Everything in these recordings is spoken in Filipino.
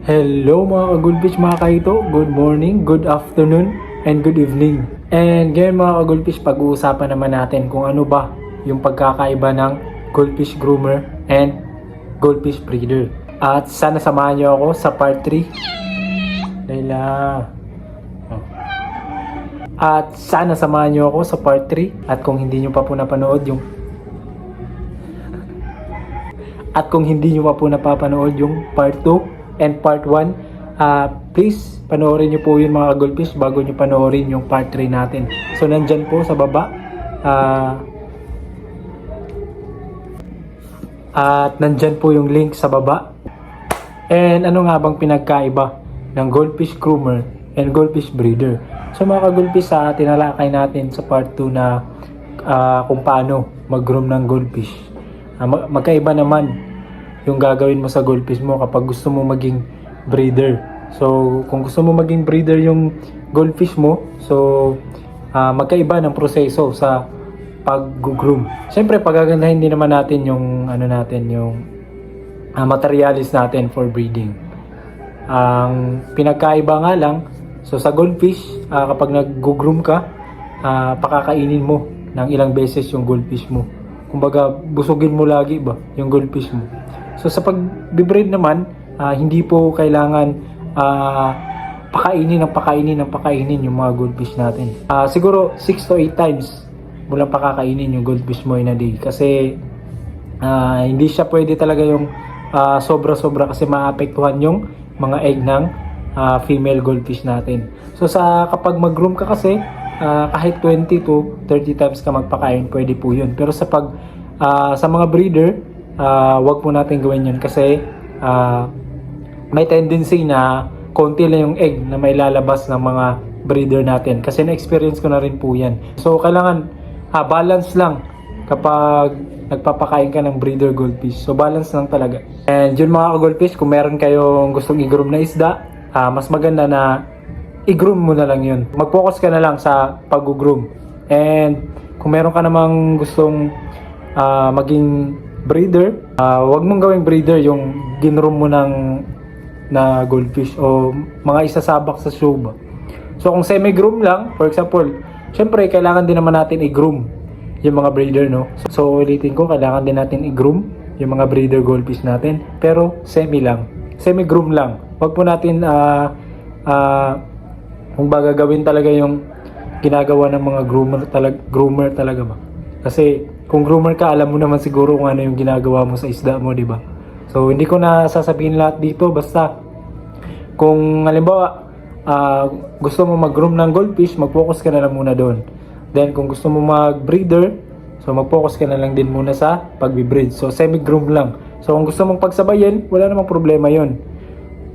Hello mga kagulfish, mga kaito. Good morning, good afternoon, and good evening. And ngayon mga kagulfish, pag-uusapan naman natin kung ano ba yung pagkakaiba ng goldfish groomer and goldfish breeder. At sana samahan niyo ako sa part 3. Layla. At sana samahan niyo ako sa part 3. At kung hindi niyo pa po napanood yung napapanood yung part 2 and part 1, please panoorin nyo po yun mga kagulfish bago nyo panoorin yung part 3 natin. So nandyan po sa baba, at nandyan po yung link sa baba. And ano nga bang pinagkaiba ng goldfish groomer and goldfish breeder? So mga kagulfish, tinalakay natin sa part 2 na kung paano mag-groom ng goldfish. Magkaiba naman yung gagawin mo sa goldfish mo kapag gusto mo maging breeder. So, kung gusto mo maging breeder yung goldfish mo, so magkaiba ng proseso sa pag-groom. Siyempre, pagagandahin din naman natin yung yung materialis natin for breeding. Ang pinagkaiba nga lang, so sa goldfish, kapag nag-groom ka, pakakainin mo ng ilang beses yung goldfish mo. Kumbaga, busugin mo lagi ba yung goldfish mo. So sa pag-breed naman, hindi po kailangan pakainin yung mga goldfish natin. Siguro 6 to 8 times mo lang pakakainin yung goldfish mo in a day. Kasi hindi siya pwede talaga yung sobra-sobra kasi maapektuhan yung mga egg ng female goldfish natin. So kapag mag-groom ka kasi, kahit 20 to 30 times ka magpakain, pwede po yun. Pero sa mga breeder, wag po natin gawin yun kasi may tendency na konti lang yung egg na may lalabas ng mga breeder natin. Kasi na-experience ko na rin po yan. So kailangan balance lang kapag nagpapakain ka ng breeder goldfish. So balance lang talaga. And yun mga goldfish, kung meron kayong gustong i-groom na isda, mas maganda na i-groom mo na lang yun. Mag-focus ka na lang sa pag-groom. And kung meron ka namang gustong maging breeder, wag mong gawing breeder yung ginroom mo na goldfish o mga isasabak sa show. So kung semi-groom lang, for example, syempre kailangan din naman natin i-groom yung mga breeder, no? So ulitin ko, kailangan din natin i-groom yung mga breeder goldfish natin, pero semi-groom lang. Wag po natin kung baga gawin talaga yung ginagawa ng mga groomer talaga ba? Kasi kung groomer ka, alam mo naman siguro kung ano yung ginagawa mo sa isda mo, di ba? So hindi ko na sasabihin lahat dito, basta kung halimbawa gusto mo mag-groom ng goldfish, mag-focus ka na lang muna doon. Then kung gusto mo mag-breeder, so mag-focus ka na lang din muna sa pag-breed. So semi-groom lang. So kung gusto mong pagsabayin, wala namang problema yon,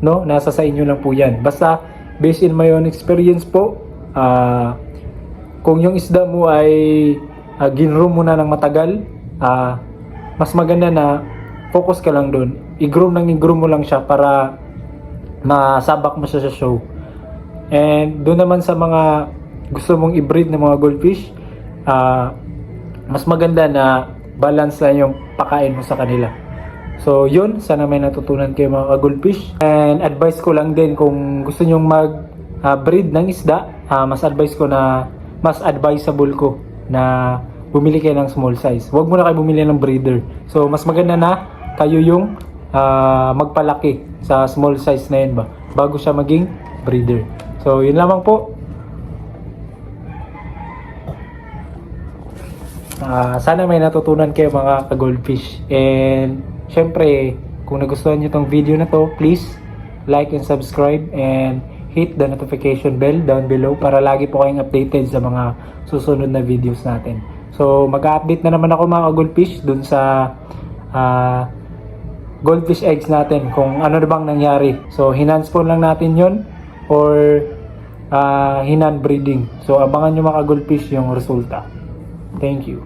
no? Nasa sa inyo lang po yan. Basta based in my own experience po, kung yung isda mo ay ginroom mo na ng matagal, mas maganda na focus ka lang doon. I-groom mo lang siya para masabak mo siya sa show. And doon naman sa mga gusto mong i-breed ng mga goldfish, mas maganda na balance lang yung pakain mo sa kanila. So yun, sana may natutunan kayo mga goldfish. And advice ko lang din, kung gusto nyong mag-breed ng isda, mas advisable ko na bumili kayo ng small size. Huwag mo na kayo bumili ng breeder. So mas maganda na kayo yung magpalaki sa small size na yun ba, bago siya maging breeder. So yun lamang po. Sana may natutunan kayo mga ka-goldfish. And syempre, kung nagustuhan nyo tong video na to, please like and subscribe and hit the notification bell down below para lagi po kayong updated sa mga susunod na videos natin. So mag-update na naman ako mga goldfish dun sa goldfish eggs natin, kung ano na bang nangyari. So hinan-spawn lang natin yon or hinan breeding. So abangan nyo mga goldfish yung resulta. Thank you.